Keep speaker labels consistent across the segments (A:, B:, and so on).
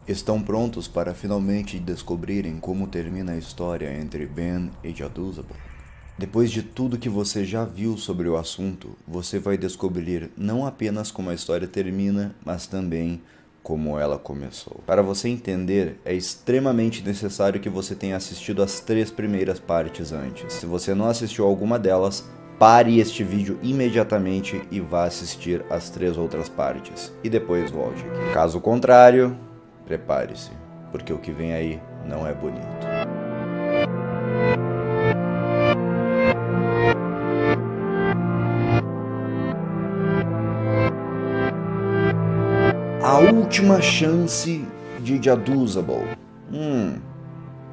A: Estão prontos para finalmente descobrirem como termina a história entre Ben e Jaduzabel? Depois de tudo que você já viu sobre o assunto, você vai descobrir não apenas como a história termina, mas também como ela começou. Para você entender, é extremamente necessário que você tenha assistido as 3 primeiras partes antes. Se você não assistiu alguma delas, pare este vídeo imediatamente e vá assistir as 3 outras partes. E depois volte aqui. Caso contrário, prepare-se, porque o que vem aí não é bonito. A última chance de Jaduzabel.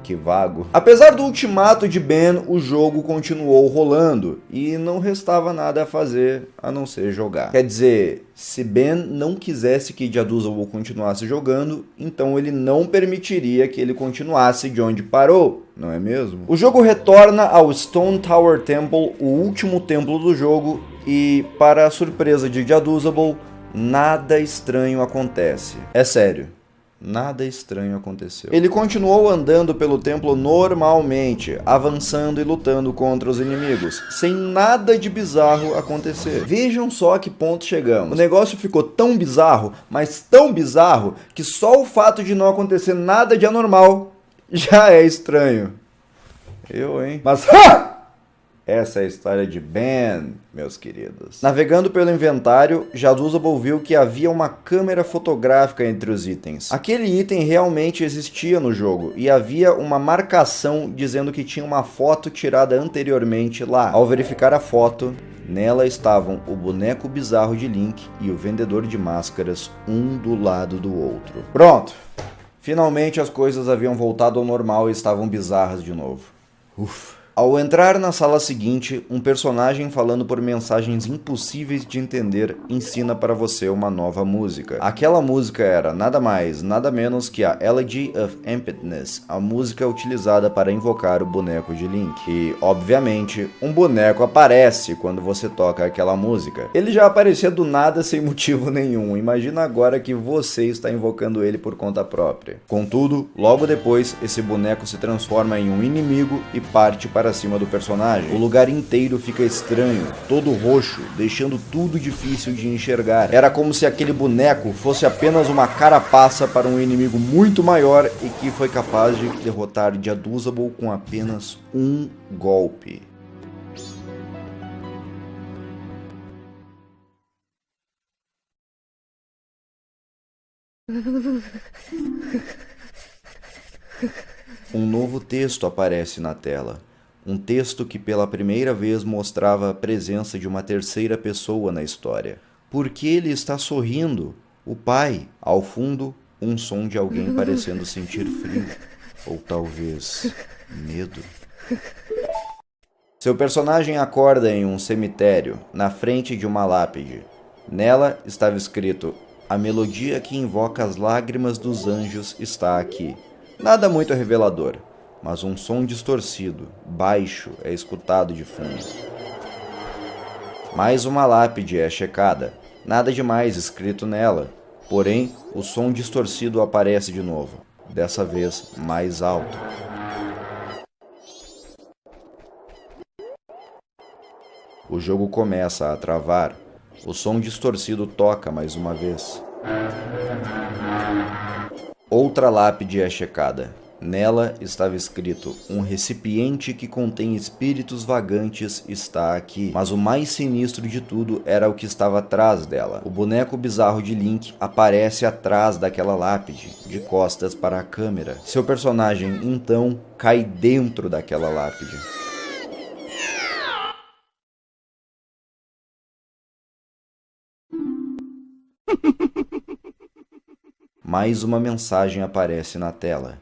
A: Que vago. Apesar do ultimato de Ben, o jogo continuou rolando e não restava nada a fazer a não ser jogar. Quer dizer, se Ben não quisesse que Jaduzabel continuasse jogando, então ele não permitiria que ele continuasse de onde parou, não é mesmo? O jogo retorna ao Stone Tower Temple, o último templo do jogo, e para a surpresa de Jaduzabel, nada estranho acontece. É sério. Nada estranho aconteceu. Ele continuou andando pelo templo normalmente, avançando e lutando contra os inimigos, sem nada de bizarro acontecer. Vejam só a que ponto chegamos. O negócio ficou tão bizarro, mas tão bizarro, que só o fato de não acontecer nada de anormal já é estranho. Hein? Mas essa é a história de Ben, meus queridos. Navegando pelo inventário, Jaduzabel viu que havia uma câmera fotográfica entre os itens. Aquele item realmente existia no jogo, e havia uma marcação dizendo que tinha uma foto tirada anteriormente lá. Ao verificar a foto, nela estavam o boneco bizarro de Link e o vendedor de máscaras, um do lado do outro. Pronto! Finalmente as coisas haviam voltado ao normal e estavam bizarras de novo. Ufa! Ao entrar na sala seguinte, um personagem falando por mensagens impossíveis de entender ensina para você uma nova música. Aquela música era nada mais, nada menos que a Elegy of Emptiness, a música utilizada para invocar o boneco de Link. E, obviamente, um boneco aparece quando você toca aquela música. Ele já aparecia do nada sem motivo nenhum, imagina agora que você está invocando ele por conta própria. Contudo, logo depois, esse boneco se transforma em um inimigo e parte para cima do personagem. O lugar inteiro fica estranho, todo roxo, deixando tudo difícil de enxergar. Era como se aquele boneco fosse apenas uma carapaça para um inimigo muito maior e que foi capaz de derrotar Jaduzabel com apenas um golpe. Um novo texto aparece na tela. Um texto que pela primeira vez mostrava a presença de uma terceira pessoa na história. Por que ele está sorrindo? O pai. Ao fundo, um som de alguém parecendo sentir frio. Ou talvez medo. Seu personagem acorda em um cemitério, na frente de uma lápide. Nela estava escrito: "A melodia que invoca as lágrimas dos anjos está aqui." Nada muito revelador, mas um som distorcido, baixo, é escutado de fundo. Mais uma lápide é checada. Nada demais escrito nela. Porém, o som distorcido aparece de novo, dessa vez mais alto. O jogo começa a travar. O som distorcido toca mais uma vez. Outra lápide é checada. Nela estava escrito: "Um recipiente que contém espíritos vagantes está aqui." Mas o mais sinistro de tudo era o que estava atrás dela. O boneco bizarro de Link aparece atrás daquela lápide, de costas para a câmera. Seu personagem, então, cai dentro daquela lápide. Mais uma mensagem aparece na tela.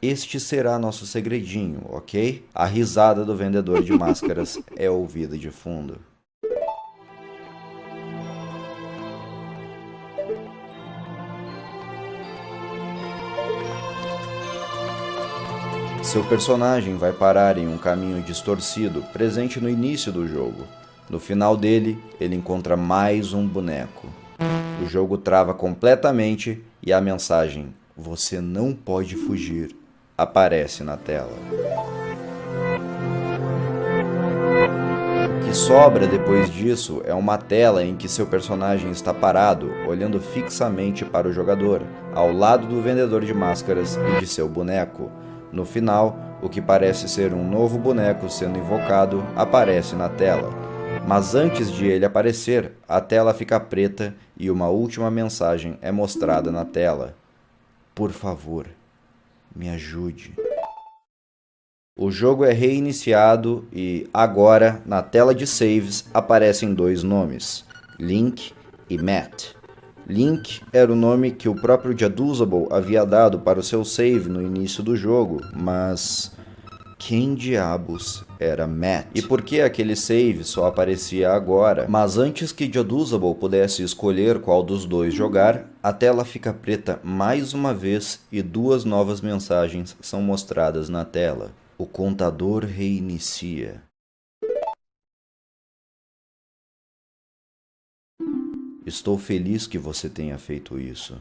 A: "Este será nosso segredinho, ok?" A risada do vendedor de máscaras é ouvida de fundo. Seu personagem vai parar em um caminho distorcido, presente no início do jogo. No final dele, ele encontra mais um boneco. O jogo trava completamente e a mensagem: "Você não pode fugir" aparece na tela. O que sobra depois disso é uma tela em que seu personagem está parado, olhando fixamente para o jogador, ao lado do vendedor de máscaras e de seu boneco. No final, o que parece ser um novo boneco sendo invocado aparece na tela. Mas antes de ele aparecer, a tela fica preta e uma última mensagem é mostrada na tela: "Por favor, me ajude." O jogo é reiniciado e, agora, na tela de saves, aparecem dois nomes, Link e Matt. Link era o nome que o próprio Jaduzable havia dado para o seu save no início do jogo, mas quem diabos era Matt? E por que aquele save só aparecia agora? Mas antes que Jaduzable pudesse escolher qual dos dois jogar, a tela fica preta mais uma vez e duas novas mensagens são mostradas na tela. O contador reinicia. Estou feliz que você tenha feito isso.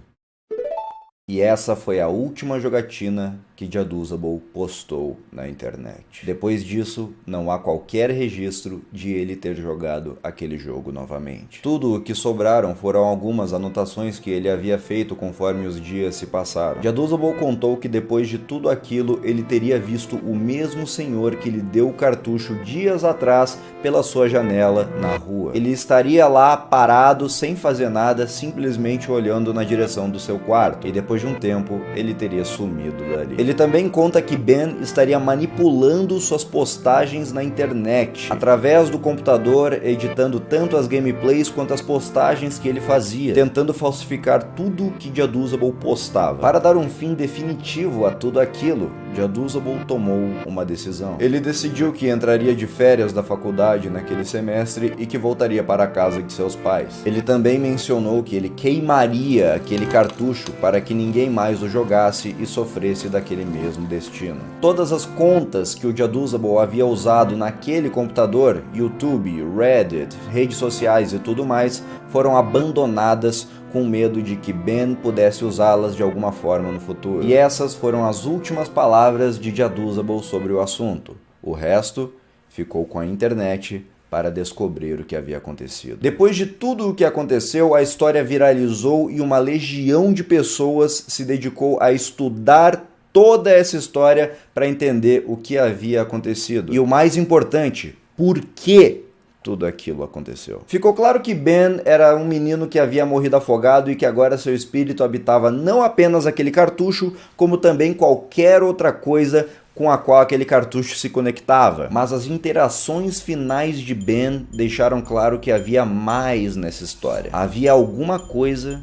A: E essa foi a última jogatina que Jaduzable postou na internet. Depois disso, não há qualquer registro de ele ter jogado aquele jogo novamente. Tudo o que sobraram foram algumas anotações que ele havia feito conforme os dias se passaram. Jaduzable contou que depois de tudo aquilo, ele teria visto o mesmo senhor que lhe deu o cartucho dias atrás pela sua janela na rua. Ele estaria lá parado, sem fazer nada, simplesmente olhando na direção do seu quarto. E depois de um tempo, ele teria sumido dali. Ele também conta que Ben estaria manipulando suas postagens na internet, através do computador, editando tanto as gameplays quanto as postagens que ele fazia, tentando falsificar tudo que Jaduzable postava. Para dar um fim definitivo a tudo aquilo, Jaduzable tomou uma decisão. Ele decidiu que entraria de férias da faculdade naquele semestre e que voltaria para a casa de seus pais. Ele também mencionou que ele queimaria aquele cartucho para que ninguém mais o jogasse e sofresse daquele mesmo destino. Todas as contas que o Jaduzable havia usado naquele computador, YouTube, Reddit, redes sociais e tudo mais, foram abandonadas com medo de que Ben pudesse usá-las de alguma forma no futuro. E essas foram as últimas palavras de Jaduzable sobre o assunto. O resto ficou com a internet para descobrir o que havia acontecido. Depois de tudo o que aconteceu, a história viralizou e uma legião de pessoas se dedicou a estudar toda essa história para entender o que havia acontecido. E o mais importante, por que tudo aquilo aconteceu. Ficou claro que Ben era um menino que havia morrido afogado e que agora seu espírito habitava não apenas aquele cartucho, como também qualquer outra coisa com a qual aquele cartucho se conectava. Mas as interações finais de Ben deixaram claro que havia mais nessa história. Havia alguma coisa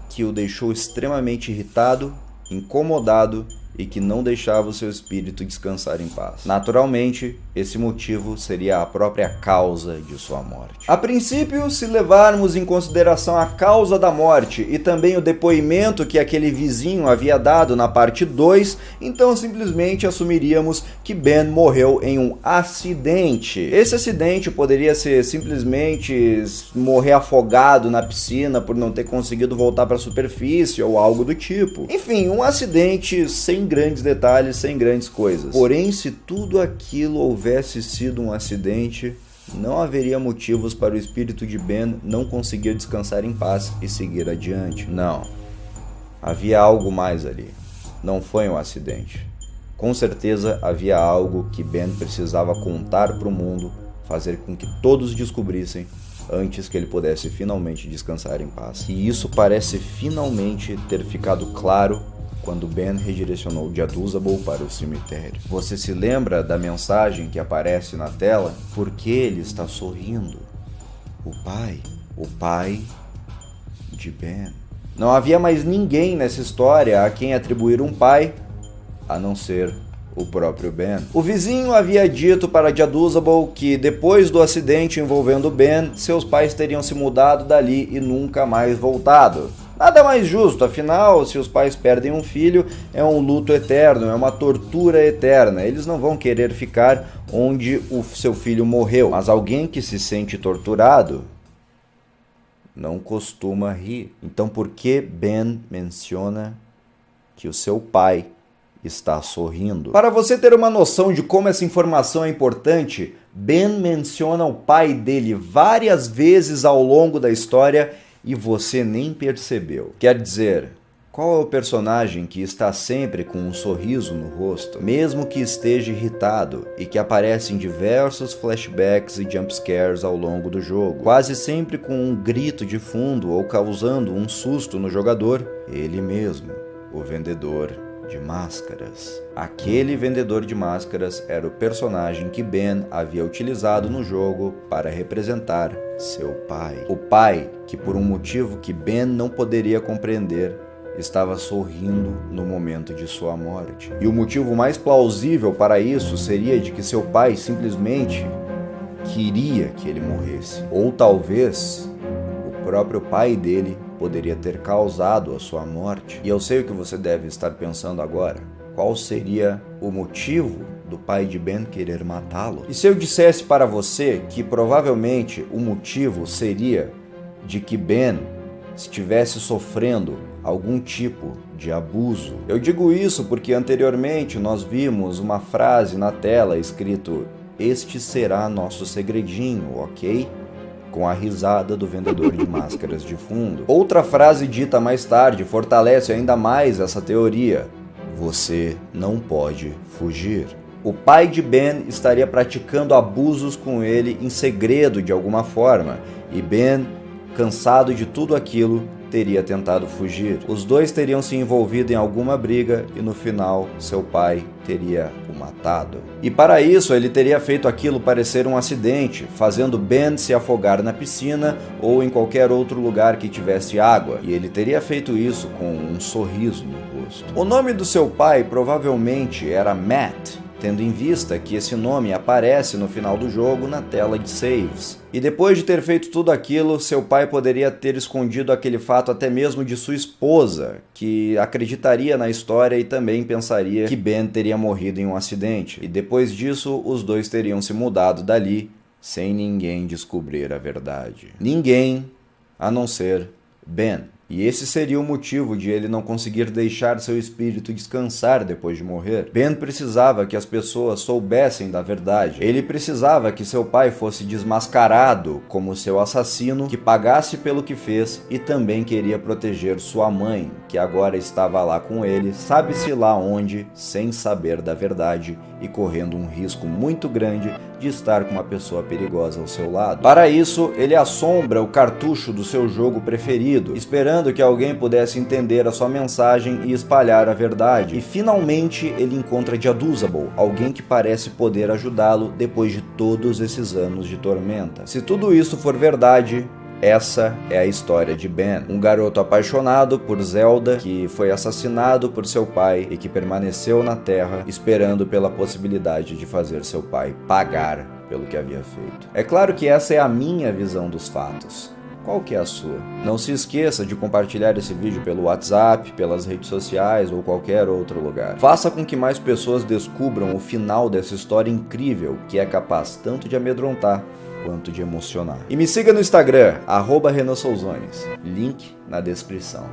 A: que o deixou extremamente irritado, incomodado e que não deixava o seu espírito descansar em paz. Naturalmente, esse motivo seria a própria causa de sua morte. A princípio, se levarmos em consideração a causa da morte e também o depoimento que aquele vizinho havia dado na parte 2, então simplesmente assumiríamos que Ben morreu em um acidente. Esse acidente poderia ser simplesmente morrer afogado na piscina por não ter conseguido voltar para a superfície ou algo do tipo. Enfim, um acidente sem grandes detalhes, sem grandes coisas. Porém, se tudo aquilo houvesse sido um acidente, não haveria motivos para o espírito de Ben não conseguir descansar em paz e seguir adiante. Não. Havia algo mais ali. Não foi um acidente. Com certeza havia algo que Ben precisava contar para o mundo, fazer com que todos descobrissem antes que ele pudesse finalmente descansar em paz. E isso parece finalmente ter ficado claro quando Ben redirecionou Jaduzable para o cemitério. Você se lembra da mensagem que aparece na tela? Por que ele está sorrindo? O pai de Ben. Não havia mais ninguém nessa história a quem atribuir um pai, a não ser o próprio Ben. O vizinho havia dito para Jaduzable que depois do acidente envolvendo Ben, seus pais teriam se mudado dali e nunca mais voltado. Nada mais justo, afinal, se os pais perdem um filho, é um luto eterno, é uma tortura eterna. Eles não vão querer ficar onde o seu filho morreu. Mas alguém que se sente torturado não costuma rir. Então por que Ben menciona que o seu pai está sorrindo. Para você ter uma noção de como essa informação é importante, Ben menciona o pai dele várias vezes ao longo da história e você nem percebeu. Quer dizer, qual é o personagem que está sempre com um sorriso no rosto, mesmo que esteja irritado, e que aparece em diversos flashbacks e jumpscares ao longo do jogo, quase sempre com um grito de fundo ou causando um susto no jogador? Ele mesmo, o vendedor de máscaras. Aquele vendedor de máscaras era o personagem que Ben havia utilizado no jogo para representar seu pai. O pai que, por um motivo que Ben não poderia compreender, estava sorrindo no momento de sua morte. E o motivo mais plausível para isso seria de que seu pai simplesmente queria que ele morresse. Ou talvez o próprio pai dele poderia ter causado a sua morte. E eu sei o que você deve estar pensando agora. Qual seria o motivo do pai de Ben querer matá-lo? E se eu dissesse para você que provavelmente o motivo seria de que Ben estivesse sofrendo algum tipo de abuso? Eu digo isso porque anteriormente nós vimos uma frase na tela escrito: "Este será nosso segredinho, ok?", com a risada do vendedor de máscaras de fundo. Outra frase dita mais tarde fortalece ainda mais essa teoria: "Você não pode fugir". O pai de Ben estaria praticando abusos com ele em segredo de alguma forma, e Ben, cansado de tudo aquilo, teria tentado fugir. Os dois teriam se envolvido em alguma briga e no final seu pai teria o matado. E para isso ele teria feito aquilo parecer um acidente, fazendo Ben se afogar na piscina ou em qualquer outro lugar que tivesse água. E ele teria feito isso com um sorriso no rosto. O nome do seu pai provavelmente era Matt, tendo em vista que esse nome aparece no final do jogo na tela de saves. E depois de ter feito tudo aquilo, seu pai poderia ter escondido aquele fato até mesmo de sua esposa, que acreditaria na história e também pensaria que Ben teria morrido em um acidente. E depois disso, os dois teriam se mudado dali, sem ninguém descobrir a verdade. Ninguém, a não ser Ben. E esse seria o motivo de ele não conseguir deixar seu espírito descansar depois de morrer. Ben precisava que as pessoas soubessem da verdade. Ele precisava que seu pai fosse desmascarado como seu assassino, que pagasse pelo que fez, e também queria proteger sua mãe, que agora estava lá com ele, sabe-se lá onde, sem saber da verdade e correndo um risco muito grande de estar com uma pessoa perigosa ao seu lado. Para isso, ele assombra o cartucho do seu jogo preferido, esperando que alguém pudesse entender a sua mensagem e espalhar a verdade. E finalmente ele encontra Jaduzable, alguém que parece poder ajudá-lo depois de todos esses anos de tormenta. Se tudo isso for verdade, essa é a história de Ben, um garoto apaixonado por Zelda, que foi assassinado por seu pai e que permaneceu na Terra esperando pela possibilidade de fazer seu pai pagar pelo que havia feito. É claro que essa é a minha visão dos fatos. Qual que é a sua? Não se esqueça de compartilhar esse vídeo pelo WhatsApp, pelas redes sociais ou qualquer outro lugar. Faça com que mais pessoas descubram o final dessa história incrível que é capaz tanto de amedrontar quanto de emocionar. E me siga no Instagram, @RenanSouzones, link na descrição.